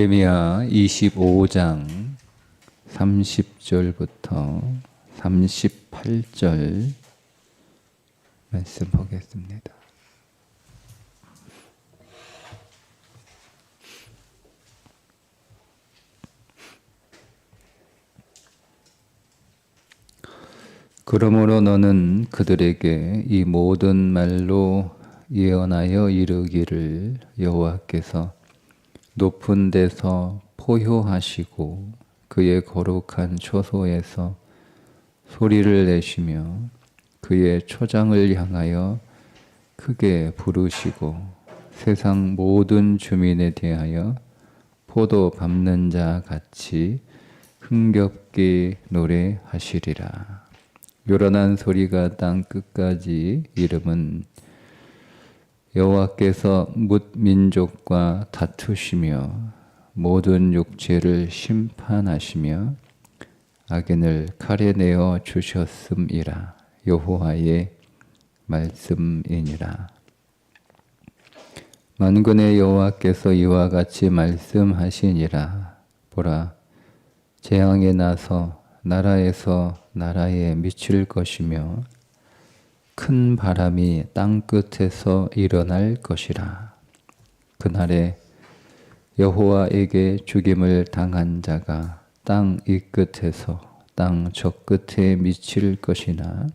예레미야 25장 30절부터 38절 말씀 보겠습니다. 그러므로 너는 그들에게 이 모든 말로 예언하여 이르기를 여호와께서 높은 데서 포효하시고 그의 거룩한 초소에서 소리를 내시며 그의 초장을 향하여 크게 부르시고 세상 모든 주민에 대하여 포도 밟는 자 같이 흥겹게 노래하시리라. 요란한 소리가 땅 끝까지 이름은 여호와께서 뭇 민족과 다투시며 모든 육체를 심판하시며 악인을 칼에 내어 주셨음이라. 여호와의 말씀이니라. 만군의 여호와께서 이와 같이 말씀하시니라. 보라, 재앙이 나서 나라에서 나라에 미칠 것이며 큰 바람이 땅 끝에서 일어날 것이라. 그날에 여호와에게 죽임을 당한 자가 땅 이 끝에서 땅 저 끝에 미칠 것이나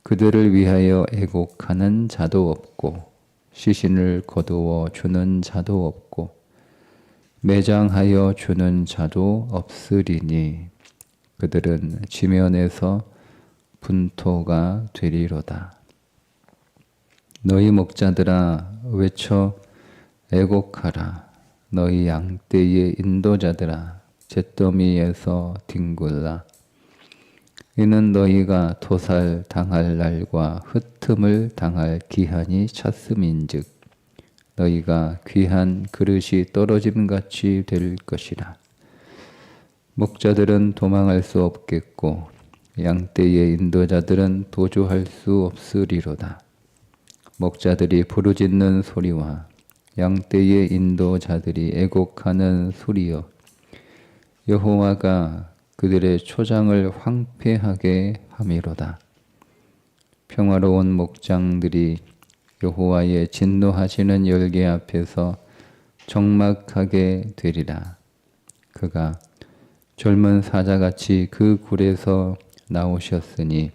그들을 위하여 애곡하는 자도 없고 시신을 거두어 주는 자도 없고 매장하여 주는 자도 없으리니 그들은 지면에서 분토가 되리로다. 너희 목자들아 외쳐 애곡하라. 너희 양떼의 인도자들아 잿더미에서 뒹굴라. 이는 너희가 도살 당할 날과 흩음을 당할 기한이 찼음인즉 너희가 귀한 그릇이 떨어짐같이 될 것이라. 목자들은 도망할 수 없겠고 양떼의 인도자들은 도주할 수 없으리로다. 목자들이 부르짖는 소리와 양떼의 인도자들이 애곡하는 소리여 여호와가 그들의 초장을 황폐하게 함이로다. 평화로운 목장들이 여호와의 진노하시는 열개 앞에서 적막하게 되리라. 그가 젊은 사자같이 그 굴에서 나오셨으니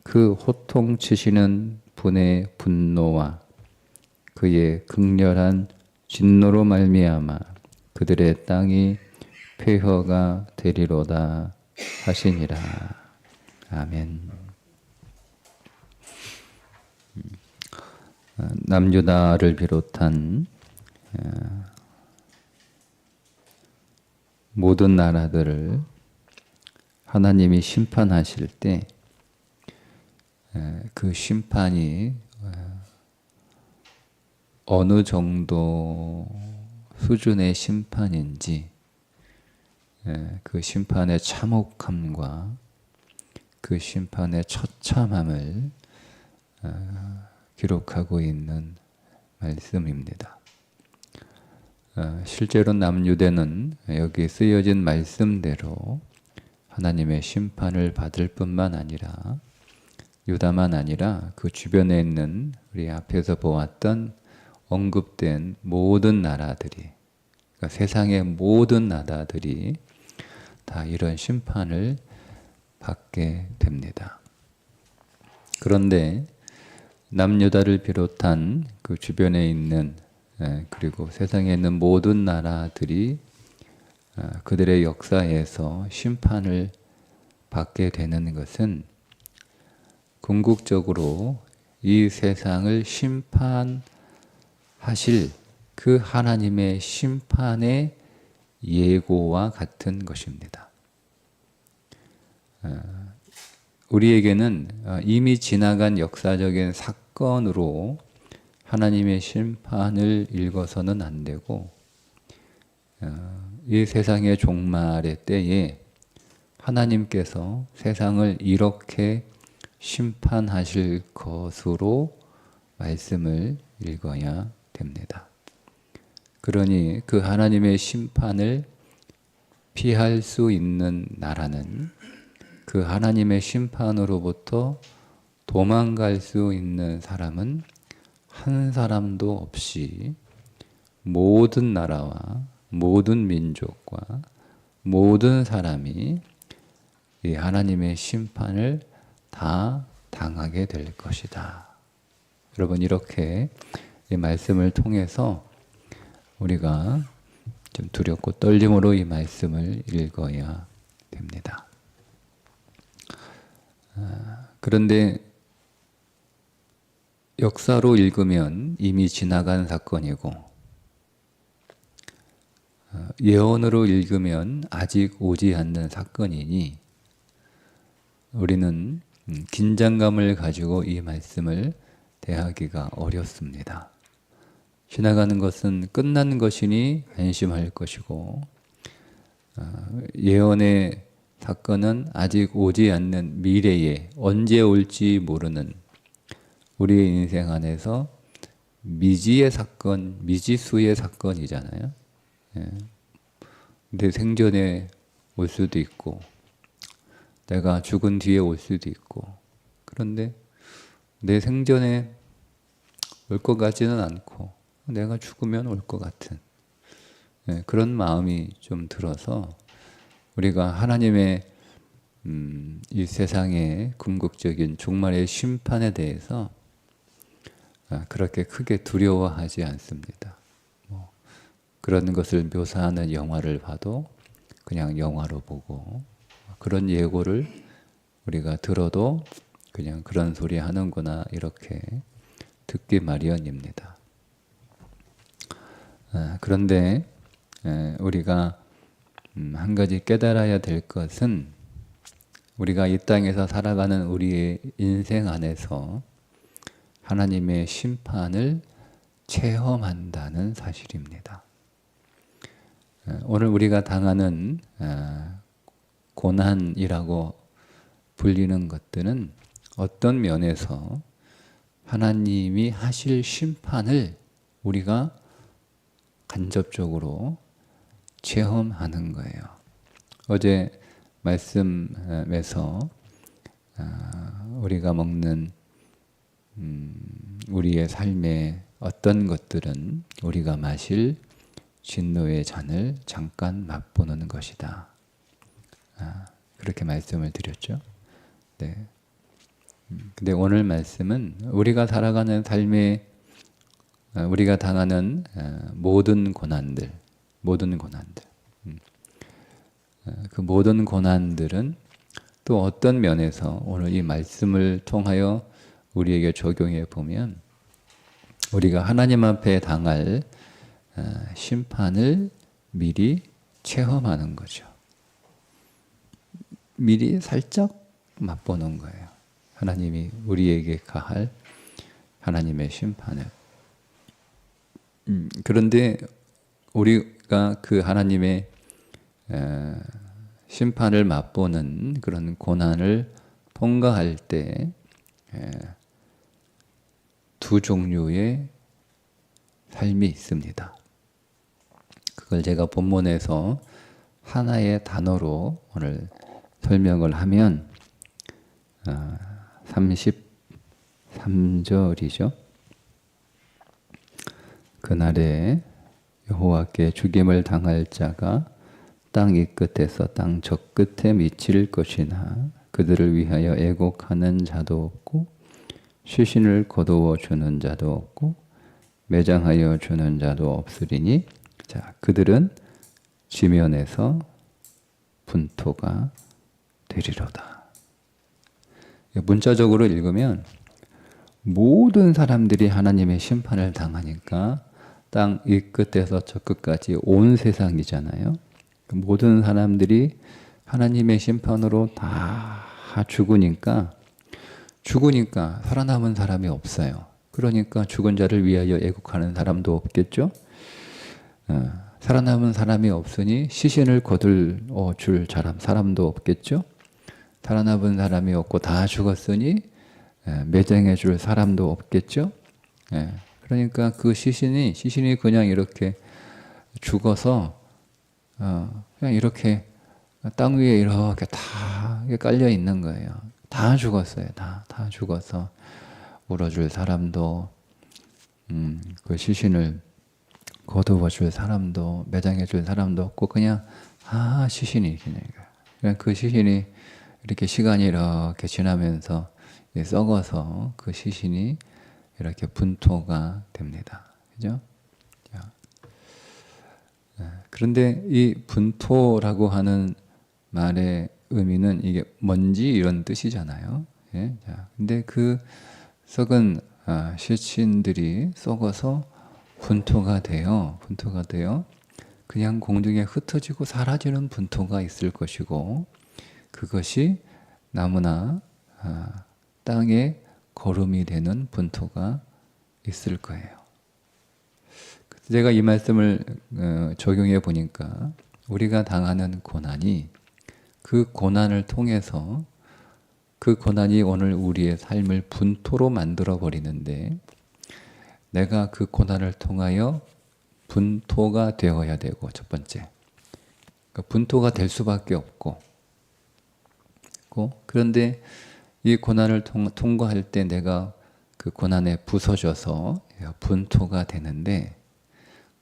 그 호통치시는 분의 분노와 그의 극렬한 진노로 말미암아 그들의 땅이 폐허가 되리로다 하시니라. 아멘. 남유다를 비롯한 모든 나라들을 하나님이 심판하실 때 그 심판이 어느 정도 수준의 심판인지 그 심판의 참혹함과 그 심판의 처참함을 기록하고 있는 말씀입니다. 실제로 남유대는 여기 쓰여진 말씀대로 하나님의 심판을 받을 뿐만 아니라 유다만 아니라 그 주변에 있는 우리 앞에서 보았던 언급된 모든 나라들이, 그러니까 세상의 모든 나라들이 다 이런 심판을 받게 됩니다. 그런데 남유다를 비롯한 그 주변에 있는 그리고 세상에 있는 모든 나라들이 그들의 역사에서 심판을 받게 되는 것은 궁극적으로 이 세상을 심판하실 그 하나님의 심판의 예고와 같은 것입니다. 우리에게는 이미 지나간 역사적인 사건으로 하나님의 심판을 읽어서는 안 되고 이 세상의 종말의 때에 하나님께서 세상을 이렇게 심판하실 것으로 말씀을 읽어야 됩니다. 그러니 그 하나님의 심판을 피할 수 있는 나라는 그 하나님의 심판으로부터 도망갈 수 있는 사람은 한 사람도 없이 모든 나라와 모든 민족과 모든 사람이 이 하나님의 심판을 다 당하게 될 것이다. 여러분, 이렇게 이 말씀을 통해서 우리가 좀 두렵고 떨림으로 이 말씀을 읽어야 됩니다. 그런데 역사로 읽으면 이미 지나간 사건이고, 예언으로 읽으면 아직 오지 않는 사건이니 우리는 긴장감을 가지고 이 말씀을 대하기가 어렵습니다. 지나가는 것은 끝난 것이니 안심할 것이고, 예언의 사건은 아직 오지 않는 미래에 언제 올지 모르는 우리의 인생 안에서 미지의 사건, 미지수의 사건이잖아요. 내 생전에 올 수도 있고 내가 죽은 뒤에 올 수도 있고, 그런데 내 생전에 올 것 같지는 않고 내가 죽으면 올 것 같은 그런 마음이 좀 들어서 우리가 하나님의 이 세상의 궁극적인 종말의 심판에 대해서 그렇게 크게 두려워하지 않습니다. 그런 것을 묘사하는 영화를 봐도 그냥 영화로 보고, 그런 예고를 우리가 들어도 그냥 그런 소리 하는구나 이렇게 듣기 마련입니다. 그런데 우리가 한 가지 깨달아야 될 것은, 우리가 이 땅에서 살아가는 우리의 인생 안에서 하나님의 심판을 체험한다는 사실입니다. 오늘 우리가 당하는 고난이라고 불리는 것들은 어떤 면에서 하나님이 하실 심판을 우리가 간접적으로 체험하는 거예요. 어제 말씀에서 우리가 먹는 우리의 삶의 어떤 것들은 우리가 마실 진노의 잔을 잠깐 맛보는 것이다. 그렇게 말씀을 드렸죠. 네. 근데 오늘 말씀은 우리가 살아가는 삶에 우리가 당하는 모든 고난들, 그 모든 고난들은 또 어떤 면에서 오늘 이 말씀을 통하여 우리에게 적용해 보면 우리가 하나님 앞에 당할 심판을 미리 체험하는 거죠. 미리 살짝 맛보는 거예요. 하나님이 우리에게 가할 하나님의 심판을. 그런데 우리가 그 하나님의 심판을 맛보는 그런 고난을 통과할 때 두 종류의 삶이 있습니다. 그걸 제가 본문에서 하나의 단어로 오늘 설명을 하면 33절이죠. 그날에 여호와께 죽임을 당할 자가 땅 이 끝에서 땅 저 끝에 미칠 것이나 그들을 위하여 애곡하는 자도 없고 시신을 거두어 주는 자도 없고 매장하여 주는 자도 없으리니, 자, 그들은 지면에서 분토가 되리로다. 문자적으로 읽으면 모든 사람들이 하나님의 심판을 당하니까 땅 이 끝에서 저 끝까지 온 세상이잖아요. 모든 사람들이 하나님의 심판으로 다 죽으니까 살아남은 사람이 없어요. 그러니까 죽은 자를 위하여 애국하는 사람도 없겠죠. 살아남은 사람이 없으니 시신을 거둘 줄 사람도 없겠죠. 살아남은 사람이 없고 다 죽었으니 매장해 줄 사람도 없겠죠. 그러니까 그 시신이 그냥 이렇게 죽어서 그냥 이렇게 땅 위에 이렇게 다 깔려 있는 거예요. 다 죽었어요. 다 죽어서 울어줄 사람도, 그 시신을 거두어줄 사람도, 매장해줄 사람도 없고 그냥 시신이 그냥 그 시신이 이렇게 시간이 이렇게 지나면서 썩어서 그 시신이 이렇게 분토가 됩니다. 그죠? 그런데 이 분토라고 하는 말의 의미는 이게 먼지 이런 뜻이잖아요. 예? 근데 그 썩은 시신들이 썩어서 분토가 되어 그냥 공중에 흩어지고 사라지는 분토가 있을 것이고, 그것이 나무나 땅에 거름이 되는 분토가 있을 거예요. 제가 이 말씀을 적용해 보니까 우리가 당하는 고난이, 그 고난을 통해서 그 고난이 오늘 우리의 삶을 분토로 만들어 버리는데, 내가 그 고난을 통하여 분토가 되어야 되고, 첫 번째 분토가 될 수밖에 없고, 그런데 이 고난을 통과할 때 내가 그 고난에 부서져서 분토가 되는데,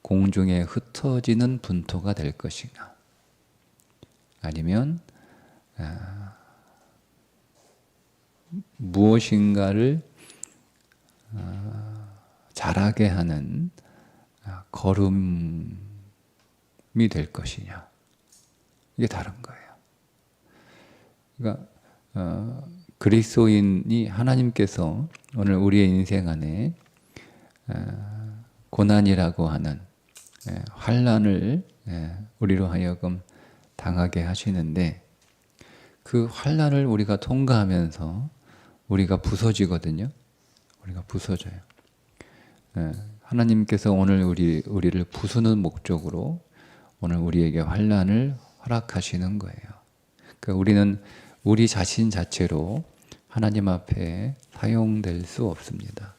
공중에 흩어지는 분토가 될 것인가, 아니면 무엇인가를 자라게 하는 걸음이 될 것이냐, 이게 다른 거예요. 그러니까 그리스도인이, 하나님께서 오늘 우리의 인생 안에 고난이라고 하는 환난을 우리로 하여금 당하게 하시는데, 그 환난을 우리가 통과하면서 우리가 부서지거든요. 우리가 부서져요. 하나님께서 오늘 우리를 부수는 목적으로 오늘 우리에게 환난을 허락하시는 거예요. 그러니까 우리는 우리 자신 자체로 하나님 앞에 사용될 수 없습니다.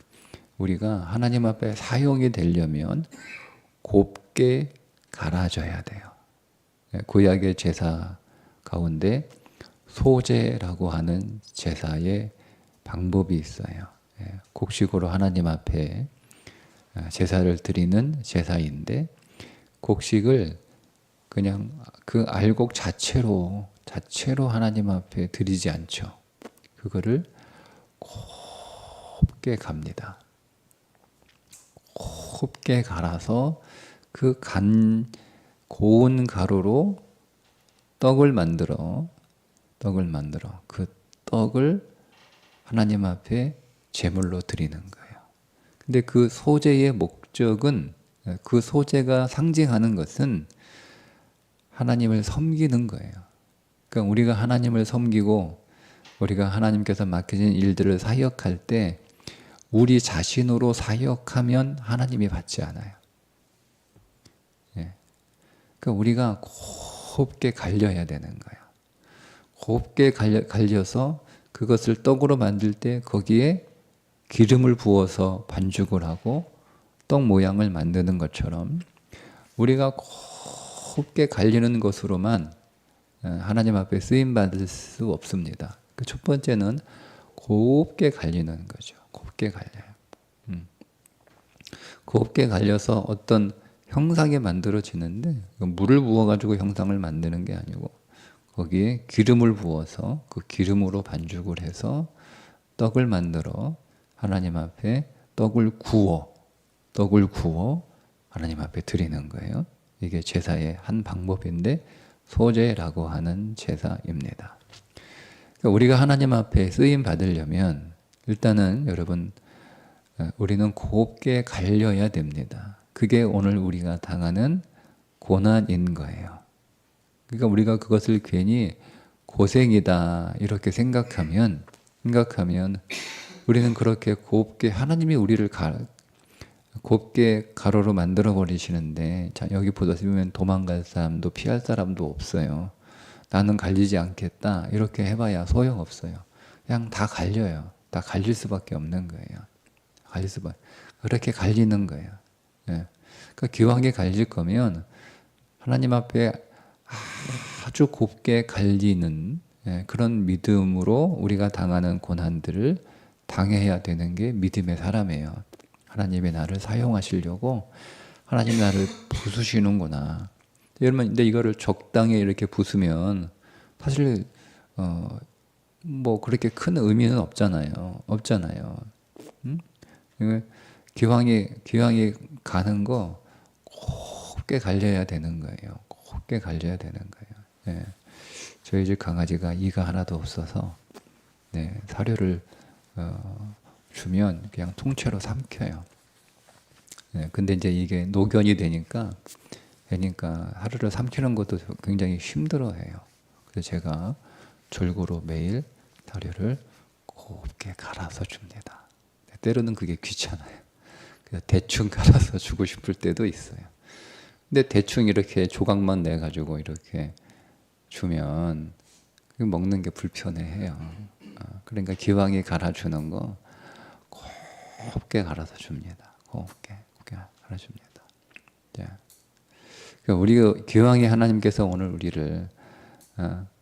우리가 하나님 앞에 사용이 되려면 곱게 갈아져야 돼요. 구약의 제사 가운데 소제라고 하는 제사의 방법이 있어요. 곡식으로 하나님 앞에 제사를 드리는 제사인데, 곡식을 그냥 그 알곡 자체로 하나님 앞에 드리지 않죠. 그거를 곱게 갑니다. 곱게 갈아서 그 고운 가루로 떡을 만들어 그 떡을 하나님 앞에 제물로 드리는 거예요. 근데 그 소제의 목적은, 그 소제가 상징하는 것은 하나님을 섬기는 거예요. 그러니까 우리가 하나님을 섬기고 우리가 하나님께서 맡겨진 일들을 사역할 때 우리 자신으로 사역하면 하나님이 받지 않아요. 그러니까 우리가 곱게 갈려야 되는 거예요. 곱게 갈려서 그것을 떡으로 만들 때 거기에 기름을 부어서 반죽을 하고 떡 모양을 만드는 것처럼, 우리가 곱게 갈리는 것으로만 하나님 앞에 쓰임 받을 수 없습니다. 그 첫 번째는 곱게 갈리는 거죠. 곱게 갈려요. 곱게 갈려서 어떤 형상이 만들어지는데, 물을 부어가지고 형상을 만드는 게 아니고 거기에 기름을 부어서 그 기름으로 반죽을 해서 떡을 만들어 하나님 앞에 떡을 구워 하나님 앞에 드리는 거예요. 이게 제사의 한 방법인데 소제라고 하는 제사입니다. 그러니까 우리가 하나님 앞에 쓰임 받으려면 일단은 여러분, 우리는 곱게 갈려야 됩니다. 그게 오늘 우리가 당하는 고난인 거예요. 그러니까 우리가 그것을 괜히 고생이다 이렇게 생각하면 우리는 그렇게 곱게, 하나님이 우리를 곱게 가루로 만들어 버리시는데, 자, 여기 보시면 도망갈 사람도 피할 사람도 없어요. 나는 갈리지 않겠다 이렇게 해봐야 소용없어요. 그냥 다 갈려요. 다 갈릴 수밖에 없는 거예요. 그렇게 갈리는 거예요. 그러니까 기왕에 갈릴 거면 하나님 앞에 아주 곱게 갈리는 그런 믿음으로 우리가 당하는 고난들을 당해야 되는 게 믿음의 사람이에요. 하나님이 나를 사용하시려고 하나님 나를 부수시는구나. 여러분, 근데 이거를 적당히 이렇게 부수면 사실 뭐 그렇게 큰 의미는 없잖아요. 응? 기왕이 가는 거 곱게 갈려야 되는 거예요. 곱게 갈려야 되는 거예요. 네. 저희 집 강아지가 이가 하나도 없어서 사료를 주면 그냥 통째로 삼켜요. 근데 이제 이게 노견이 되니까 하루를 삼키는 것도 굉장히 힘들어해요. 그래서 제가 졸고로 매일 사료를 곱게 갈아서 줍니다. 때로는 그게 귀찮아요. 그래서 대충 갈아서 주고 싶을 때도 있어요. 근데 대충 이렇게 조각만 내 가지고 이렇게 주면 먹는 게 불편해해요. 그러니까 기왕에 갈아주는 거 곱게 갈아서 줍니다. 곱게 갈아줍니다. 그러니까 우리가 기왕에 하나님께서 오늘 우리를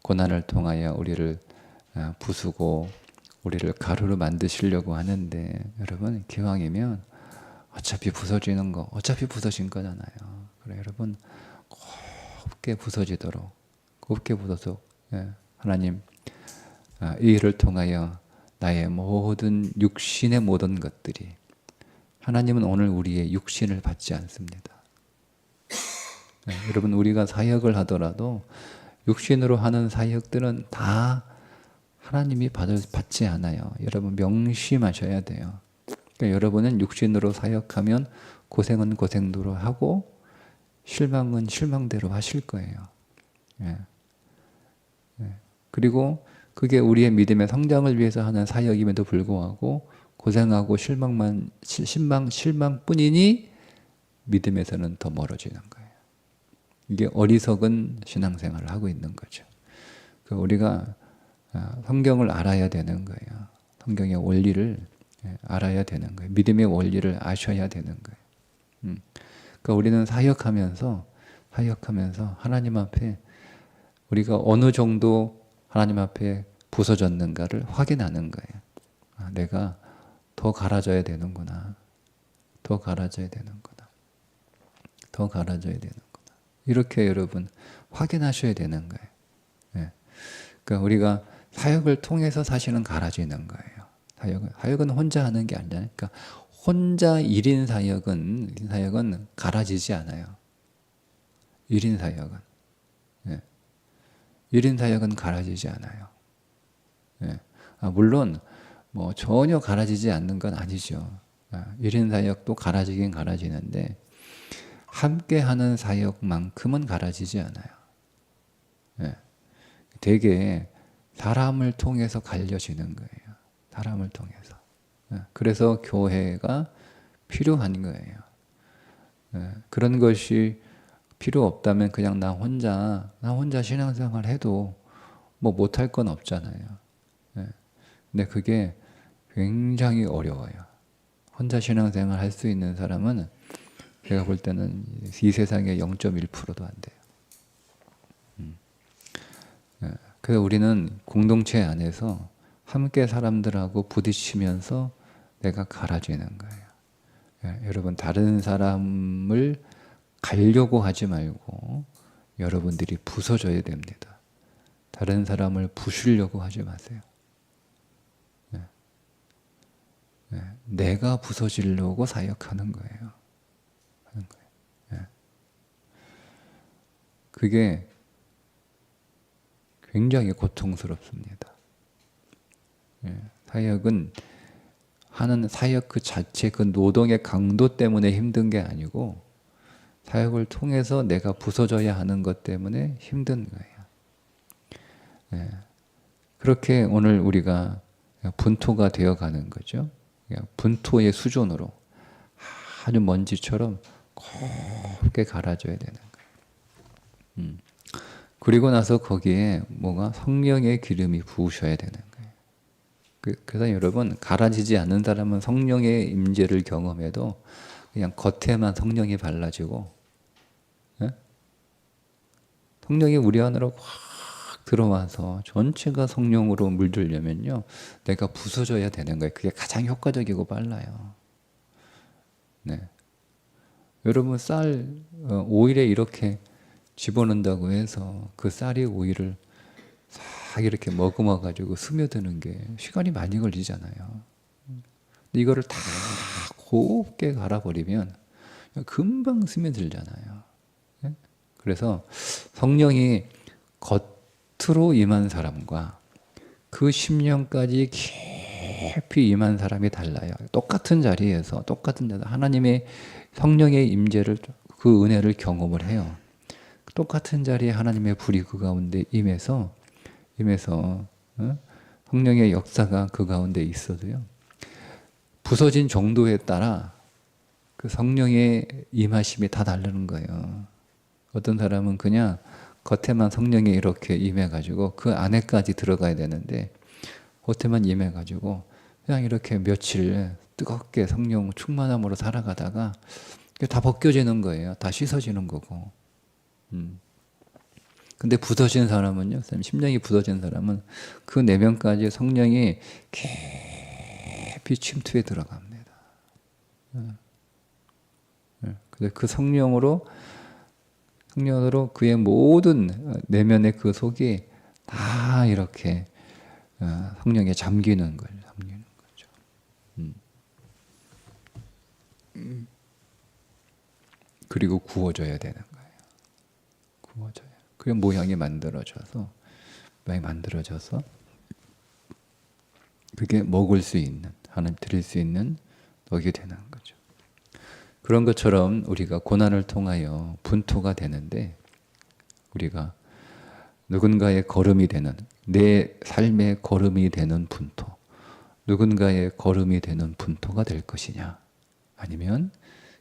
고난을 통하여 우리를 부수고 우리를 가루로 만드시려고 하는데, 여러분 기왕이면 어차피 부서지는 거 어차피 부서진 거잖아요. 그래 여러분 곱게 부서지도록 하나님 이 일을 통하여 나의 모든 육신의 모든 것들이, 하나님은 오늘 우리의 육신을 받지 않습니다. 여러분 우리가 사역을 하더라도 육신으로 하는 사역들은 다 하나님이 받지 않아요. 여러분 명심하셔야 돼요. 그러니까 여러분은 육신으로 사역하면 고생은 고생대로 하고 실망은 실망대로 하실 거예요. 그리고 그게 우리의 믿음의 성장을 위해서 하는 사역임에도 불구하고 고생하고 실망뿐이니 믿음에서는 더 멀어지는 거예요. 이게 어리석은 신앙생활을 하고 있는 거죠. 그러니까 우리가 성경을 알아야 되는 거예요. 성경의 원리를 알아야 되는 거예요. 믿음의 원리를 아셔야 되는 거예요. 그러니까 우리는 사역하면서 하나님 앞에 우리가 어느 정도 하나님 앞에 부서졌는가를 확인하는 거예요. 내가 더 갈아져야 되는구나. 이렇게 여러분 확인하셔야 되는 거예요. 그러니까 우리가 사역을 통해서 사실은 갈아지는 거예요. 사역은 혼자 하는 게 아니잖아요. 그러니까 혼자 1인 사역은 갈아지지 않아요. 1인 사역은 갈아지지 않아요. 물론 뭐 전혀 갈아지지 않는 건 아니죠. 1인 사역도 갈아지긴 갈아지는데 함께 하는 사역만큼은 갈아지지 않아요. 되게 사람을 통해서 갈려지는 거예요. 사람을 통해서. 그래서 교회가 필요한 거예요. 그런 것이 필요 없다면 그냥 나 혼자 신앙생활 해도 뭐 못할 건 없잖아요. 근데 그게 굉장히 어려워요. 혼자 신앙생활 할 수 있는 사람은 제가 볼 때는 이 세상의 0.1%도 안 돼요. 그래서 우리는 공동체 안에서 함께 사람들하고 부딪히면서 내가 갈아지는 거예요. 여러분 다른 사람을 가려고 하지 말고 여러분들이 부서져야 됩니다. 다른 사람을 부수려고 하지 마세요. 내가 부서지려고 사역하는 거예요. 그게 굉장히 고통스럽습니다. 사역은 하는 사역 그 자체 그 노동의 강도 때문에 힘든 게 아니고 사역을 통해서 내가 부서져야 하는 것 때문에 힘든 거예요. 그렇게 오늘 우리가 분토가 되어가는 거죠. 분토의 수준으로 아주 먼지처럼 곱게 갈아줘야 되는 거예요. 그리고 나서 거기에 뭐가 성령의 기름이 부으셔야 되는 거예요. 그래서 여러분 갈아지지 않는 사람은 성령의 임재를 경험해도 그냥 겉에만 성령이 발라지고, 예? 성령이 우리 안으로 확 들어와서 전체가 성령으로 물들려면요, 내가 부서져야 되는 거예요. 그게 가장 효과적이고 빨라요. 네. 여러분 오일에 이렇게 집어넣는다고 해서 그 쌀이 오일을 싹 이렇게 머금어 가지고 스며드는 게 시간이 많이 걸리잖아요. 근데 이거를 다 곱게 갈아버리면 금방 스며들잖아요. 예? 그래서 성령이 겉으로 임한 사람과 그 10년까지 깊이 임한 사람이 달라요. 똑같은 자리에서 하나님의 성령의 임재를, 그 은혜를 경험을 해요. 똑같은 자리에 하나님의 불이 그 가운데 임해서 성령의 역사가 그 가운데 있어도요, 부서진 정도에 따라 그 성령의 임하심이 다 다르는 거예요. 어떤 사람은 그냥 겉에만 성령이 이렇게 임해가지고 그 안에까지 들어가야 되는데, 겉에만 임해가지고 그냥 이렇게 며칠 뜨겁게 성령 충만함으로 살아가다가 다 벗겨지는 거예요. 다 씻어지는 거고. 근데 부서진 사람은요, 심령이 부서진 사람은 그 내면까지 성령이 깊이 침투해 들어갑니다. 그래서 그 성령으로 그의 모든 내면의 그 속이 다 이렇게 성령에 잠기는 거죠. 그리고 구워져야 되는 거예요. 구워져요. 그 모양이 만들어져서 그게 먹을 수 있는, 하나님 드릴 수 있는 먹이 되는 거죠. 그런 것처럼 우리가 고난을 통하여 분토가 되는데, 우리가 누군가의 걸음이 되는, 내 삶의 걸음이 되는 분토, 누군가의 걸음이 되는 분토가 될 것이냐, 아니면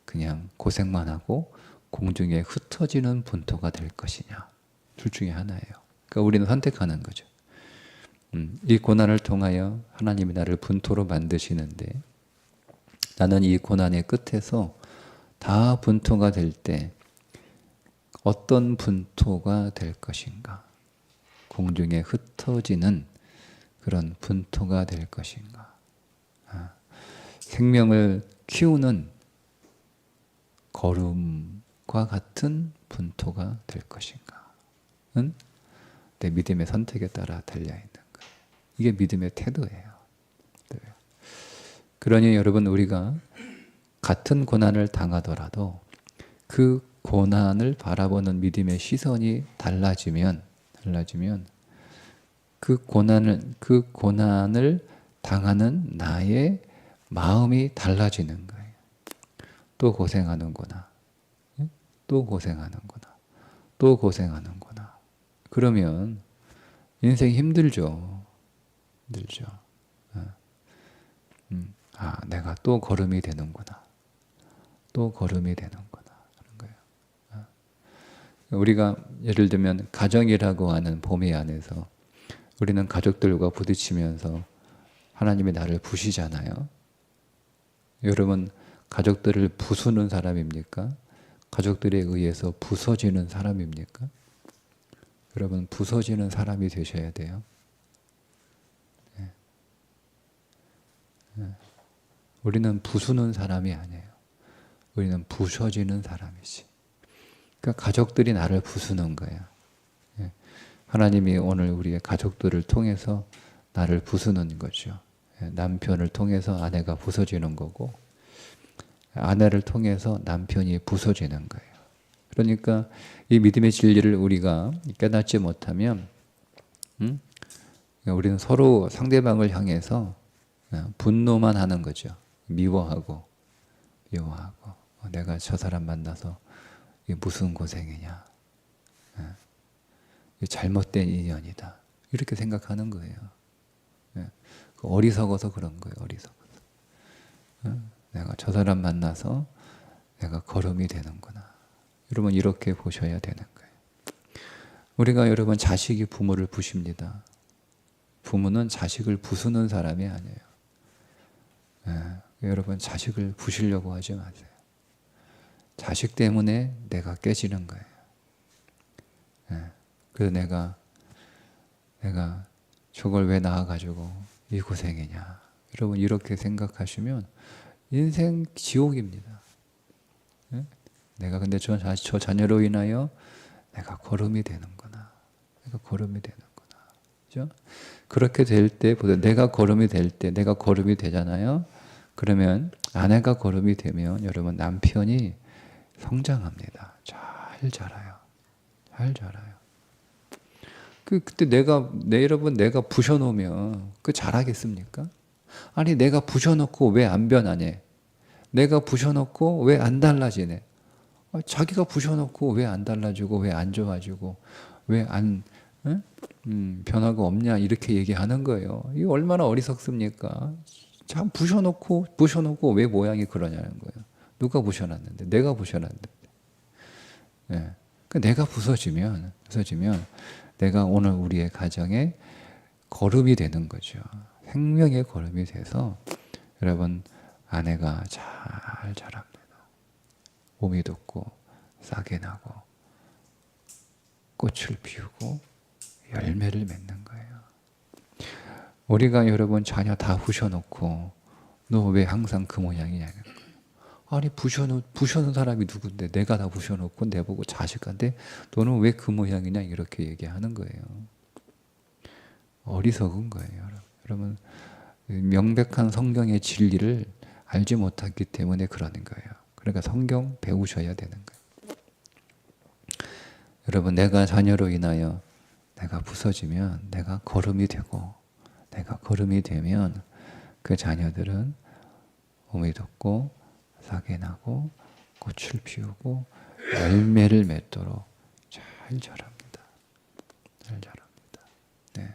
그냥 고생만 하고 공중에 흩어지는 분토가 될 것이냐, 둘 중에 하나예요. 그러니까 우리는 선택하는 거죠. 이 고난을 통하여 하나님이 나를 분토로 만드시는데, 나는 이 고난의 끝에서 다 분토가 될 때 어떤 분토가 될 것인가? 공중에 흩어지는 그런 분토가 될 것인가? 생명을 키우는 걸음과 같은 분토가 될 것인가?는 내 믿음의 선택에 따라 달려있는 거예요. 이게 믿음의 태도예요. 그러니 여러분, 우리가 같은 고난을 당하더라도 그 고난을 바라보는 믿음의 시선이 달라지면 그 고난을 당하는 나의 마음이 달라지는 거예요. 또 고생하는구나. 또 고생하는구나. 또 고생하는구나. 그러면 인생 힘들죠. 내가 또 걸음이 되는구나. 또 걸음이 되는구나 하는 거예요. 우리가 예를 들면 가정이라고 하는 범위 안에서 우리는 가족들과 부딪히면서 하나님이 나를 부시잖아요. 여러분, 가족들을 부수는 사람입니까? 가족들에 의해서 부서지는 사람입니까? 여러분, 부서지는 사람이 되셔야 돼요. 우리는 부수는 사람이 아니에요. 우리는 부서지는 사람이지. 그러니까 가족들이 나를 부수는 거예요. 하나님이 오늘 우리의 가족들을 통해서 나를 부수는 거죠. 남편을 통해서 아내가 부서지는 거고, 아내를 통해서 남편이 부서지는 거예요. 그러니까 이 믿음의 진리를 우리가 깨닫지 못하면 우리는 서로 상대방을 향해서 분노만 하는 거죠. 미워하고 내가 저 사람 만나서 이게 무슨 고생이냐, 잘못된 인연이다, 이렇게 생각하는 거예요. 어리석어서 그런 거예요. 내가 저 사람 만나서 내가 걸음이 되는구나. 여러분, 이렇게 보셔야 되는 거예요. 우리가 여러분, 자식이 부모를 부십니다. 부모는 자식을 부수는 사람이 아니에요. 여러분, 자식을 부시려고 하지 마세요. 자식 때문에 내가 깨지는 거예요. 예. 그래서 내가 저걸 왜 낳아가지고 이 고생이냐. 여러분 이렇게 생각하시면 인생 지옥입니다. 예? 내가 근데 저 자녀로 인하여 내가 거름이 되는구나. 내가 거름이 되는구나. 그죠? 그렇게 될 때, 내가 거름이 될 때, 내가 거름이 되잖아요. 그러면 아내가 거름이 되면 여러분 남편이 성장합니다. 잘 자라요. 잘 자라요. 그때 여러분 내가 부셔놓으면 그 잘하겠습니까? 아니 내가 부셔놓고 왜 안 변하냐? 내가 부셔놓고 왜 안 달라지네? 자기가 부셔놓고 왜 안 달라지고 왜 안 좋아지고 왜 안 변화가 없냐 이렇게 얘기하는 거예요. 이게 얼마나 어리석습니까? 참 부셔놓고 왜 모양이 그러냐는 거예요. 누가 부셔놨는데? 내가 부셔놨는데. 예. 내가 부서지면 내가 오늘 우리의 가정에 거름이 되는 거죠. 생명의 거름이 돼서 여러분 아내가 잘 자랍니다. 몸이 돋고 싹이 나고 꽃을 피우고 열매를 맺는 거예요. 우리가 여러분 자녀 다 부셔놓고 너 왜 항상 그 모양이냐. 아니 부셔놓은 사람이 누군데 내가 다 부셔놓고 내보고 자식한테 너는 왜 그 모양이냐 이렇게 얘기하는 거예요. 어리석은 거예요. 여러분 명백한 성경의 진리를 알지 못했기 때문에 그러는 거예요. 그러니까 성경 배우셔야 되는 거예요. 여러분 내가 자녀로 인하여 내가 부서지면 내가 거름이 되고 내가 거름이 되면 그 자녀들은 몸이 돋고 싹이 나고 꽃을 피우고 열매를 맺도록 잘 자랍니다. 잘 자랍니다. 네.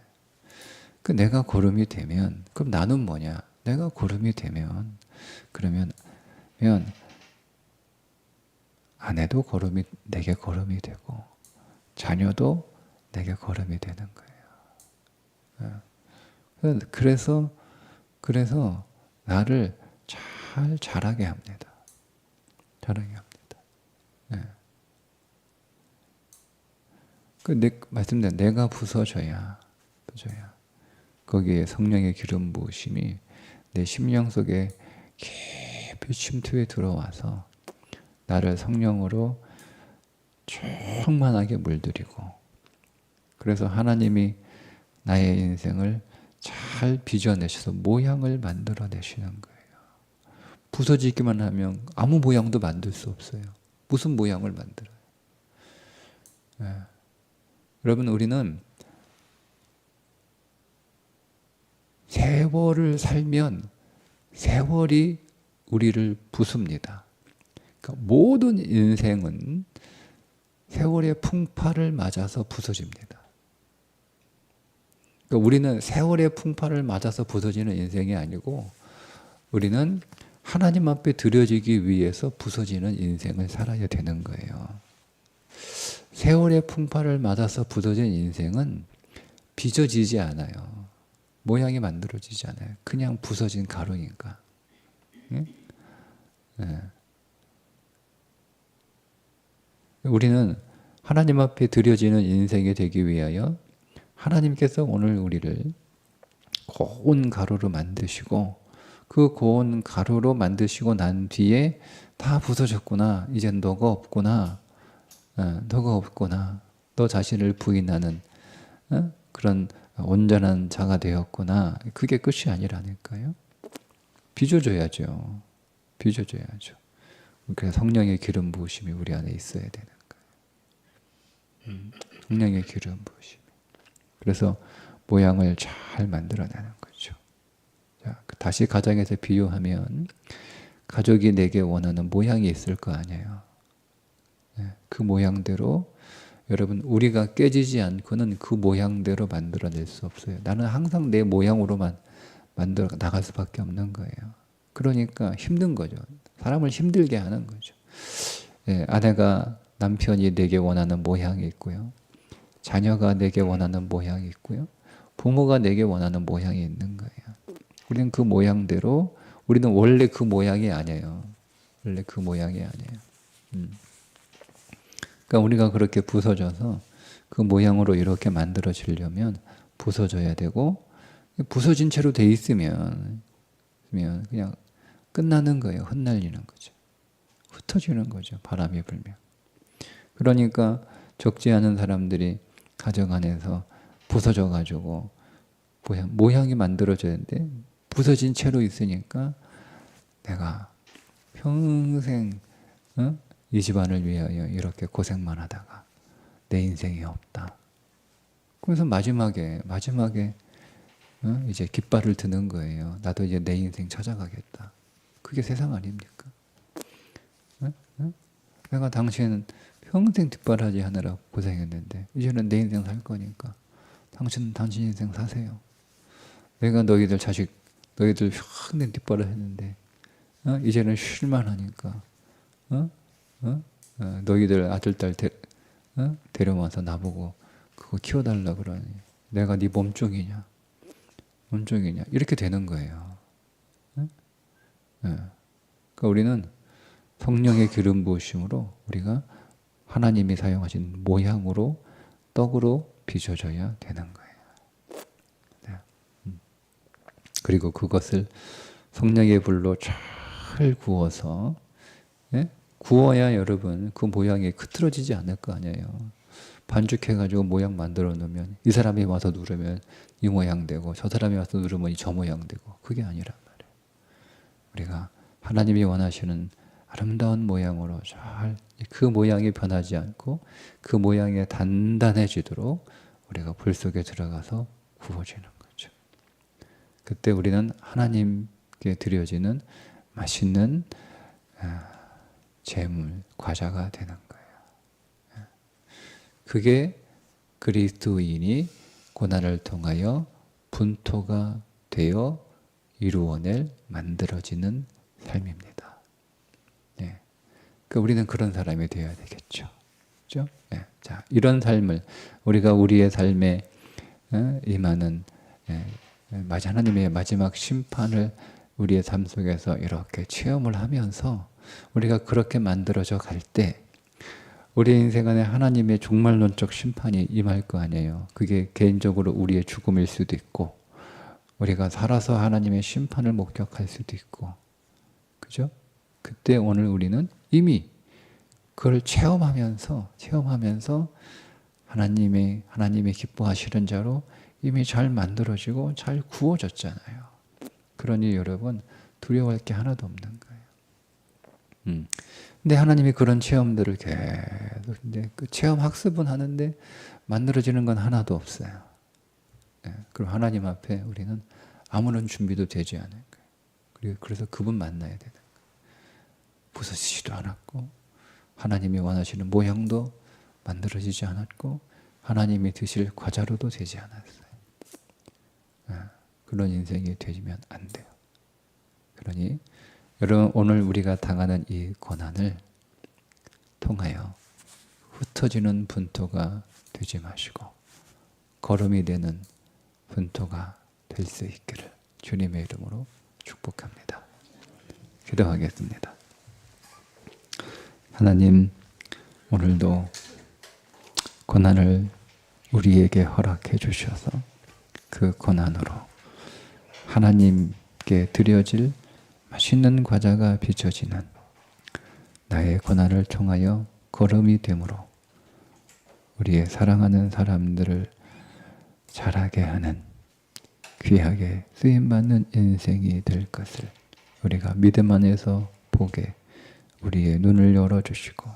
그 내가 거름이 되면 그럼 나는 뭐냐? 내가 거름이 되면 그러면 아내도 내게 거름이 되고 자녀도 내게 거름이 되는 거예요. 그래서 나를 잘 자라게 합니다. 자라게 합니다. 네. 말씀드린 내가 부서져야 거기에 성령의 기름 부으심이 내 심령 속에 깊이 침투해 들어와서 나를 성령으로 충만하게 물들이고 그래서 하나님이 나의 인생을 잘 빚어내셔서 모양을 만들어내시는 거예요. 부서지기만 하면 아무 모양도 만들 수 없어요. 무슨 모양을 만들어요? 네. 여러분 우리는 세월을 살면 세월이 우리를 부숩니다. 그러니까 모든 인생은 세월의 풍파를 맞아서 부서집니다. 그러니까 우리는 세월의 풍파를 맞아서 부서지는 인생이 아니고 우리는 하나님 앞에 드려지기 위해서 부서지는 인생을 살아야 되는 거예요. 세월의 풍파를 맞아서 부서진 인생은 빚어지지 않아요. 모양이 만들어지지 않아요. 그냥 부서진 가루니까. 네? 네. 우리는 하나님 앞에 드려지는 인생이 되기 위하여 하나님께서 오늘 우리를 고운 가루로 만드시고 그 고운 가루로 만드시고 난 뒤에 다 부서졌구나. 이젠 너가 없구나. 너가 없구나. 너 자신을 부인하는 그런 온전한 자가 되었구나. 그게 끝이 아니라니까요. 빚어줘야죠. 빚어줘야죠. 그래서 성령의 기름 부으심이 우리 안에 있어야 되는 거예요. 성령의 기름 부으심이. 그래서 모양을 잘 만들어내는 거죠. 자, 다시 가정에서 비유하면 가족이 내게 원하는 모양이 있을 거 아니에요. 네, 그 모양대로 여러분 우리가 깨지지 않고는 그 모양대로 만들어낼 수 없어요. 나는 항상 내 모양으로만 만들어 나갈 수밖에 없는 거예요. 그러니까 힘든 거죠. 사람을 힘들게 하는 거죠. 예, 아내가 남편이 내게 원하는 모양이 있고요. 자녀가 내게 원하는 모양이 있고요. 부모가 내게 원하는 모양이 있는 거예요. 우리는 그 모양대로 우리는 원래 그 모양이 아니에요. 원래 그 모양이 아니에요. 그러니까 우리가 그렇게 부서져서 그 모양으로 이렇게 만들어지려면 부서져야 되고, 부서진 채로 돼 있으면 그냥 끝나는 거예요. 흩날리는 거죠. 흩어지는 거죠. 바람이 불면. 그러니까 적지 않은 사람들이 가정 안에서 부서져 가지고 모양이 만들어졌는데 부서진 채로 있으니까 내가 평생 이 집안을 위하여 이렇게 고생만 하다가 내 인생이 없다. 그래서 마지막에 이제 깃발을 드는 거예요. 나도 이제 내 인생 찾아가겠다. 그게 세상 아닙니까? 내가 당신 평생 뒷바라지 하느라 고생했는데 이제는 내 인생 살 거니까 당신 인생 사세요. 내가 너희들 평생 뒷바라지 했는데 이제는 쉴만 하니까 너희들 아들 딸 데려와서 나보고 그거 키워달라 그러니 내가 네 몸종이냐 이렇게 되는 거예요. 그러니까 우리는 성령의 기름 부으심으로 우리가 하나님이 사용하신 모양으로 떡으로 빚어져야 되는 거예요. 그리고 그것을 성령의 불로 잘 구워서, 구워야 여러분 그 모양이 흐트러지지 않을 거 아니에요. 반죽해가지고 모양 만들어 놓으면 이 사람이 와서 누르면 이 모양 되고 저 사람이 와서 누르면 저 모양 되고, 그게 아니란 말이에요. 우리가 하나님이 원하시는 아름다운 모양으로 잘 그 모양이 변하지 않고 그 모양이 단단해지도록 우리가 불 속에 들어가서 구워지는 거죠. 그때 우리는 하나님께 드려지는 맛있는 제물, 과자가 되는 거예요. 그게 그리스도인이 고난을 통하여 분토가 되어 이루어낼 만들어지는 삶입니다. 그러니까 우리는 그런 사람이 되어야 되겠죠. 그렇죠? 자, 이런 삶을 우리가 우리의 삶에 임하는 하나님의 마지막 심판을 우리의 삶 속에서 이렇게 체험을 하면서 우리가 그렇게 만들어져 갈 때 우리의 인생 안에 하나님의 종말론적 심판이 임할 거 아니에요. 그게 개인적으로 우리의 죽음일 수도 있고 우리가 살아서 하나님의 심판을 목격할 수도 있고, 그죠? 그때 오늘 우리는 이미 그걸 체험하면서 하나님이 기뻐하시는 자로 이미 잘 만들어지고 잘 구워졌잖아요. 그러니 여러분 두려워할 게 하나도 없는 거예요. 근데 하나님이 그런 체험들을 계속 이제 그 체험 학습은 하는데 만들어지는 건 하나도 없어요. 그럼 하나님 앞에 우리는 아무런 준비도 되지 않을 거예요. 그래서 그분 만나야 되는 거예요. 부서지지도 않았고 하나님이 원하시는 모양도 만들어지지 않았고 하나님이 드실 과자로도 되지 않았어요. 그런 인생이 되면 안 돼요. 그러니 여러분 오늘 우리가 당하는 이 고난을 통하여 흩어지는 분토가 되지 마시고 걸음이 되는 분토가 될 수 있기를 주님의 이름으로 축복합니다. 기도하겠습니다. 하나님, 오늘도 고난을 우리에게 허락해 주셔서 그 고난으로 하나님께 드려질 맛있는 과자가 비춰지는 나의 고난을 통하여 걸음이 되므로 우리의 사랑하는 사람들을 자라게 하는 귀하게 쓰임받는 인생이 될 것을 우리가 믿음 안에서 보게 우리의 눈을 열어주시고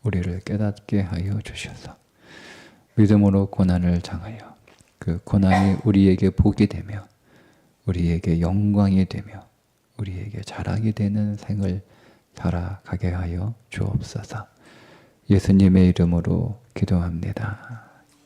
우리를 깨닫게 하여 주셔서 믿음으로 고난을 당하여 그 고난이 우리에게 복이 되며 우리에게 영광이 되며 우리에게 자랑이 되는 생을 살아가게 하여 주옵소서. 예수님의 이름으로 기도합니다.